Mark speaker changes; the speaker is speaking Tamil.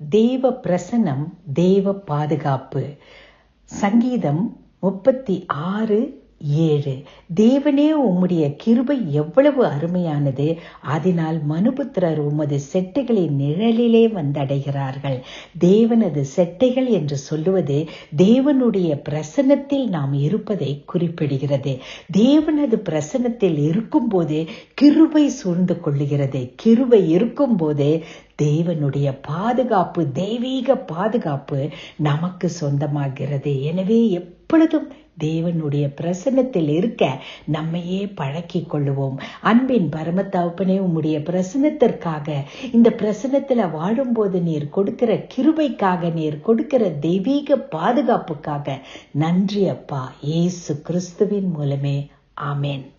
Speaker 1: தேவ பிரசன்னம், தேவ பாதுகாப்பு. சங்கீதம் 36:7. தேவனே, உம்முடைய கிருபை எவ்வளவு அருமையானது, அதனால் மனுபுத்திரர் உமது செட்டைகளின் நிழலிலே வந்தடைகிறார்கள். தேவனது செட்டைகள் என்று சொல்லுவது தேவனுடைய பிரசன்னத்தில் நாம் இருப்பதை குறிப்பிடுகிறது. தேவனது பிரசன்னத்தில் இருக்கும் போது கிருபை சூழ்ந்து கொள்ளுகிறது. கிருபை இருக்கும் போது தேவனுடைய பாதுகாப்பு, தெய்வீக பாதுகாப்பு நமக்கு சொந்தமாகிறது. எனவே எப்பொழுதும் தேவனுடைய பிரசன்னத்தில் இருக்க நம்மையே பழக்கிக் கொள்ளுவோம். அன்பின் பரமத்தகப்பனே, உம்முடைய பிரசன்னத்திற்காக, இந்த பிரசன்னத்துல வாழும்போது நீர் கொடுக்கிற கிருபைக்காக, நீர் கொடுக்கிற தெய்வீக பாதுகாப்புக்காக நன்றி அப்பா. இயேசு கிறிஸ்துவின் மூலமே ஆமென்.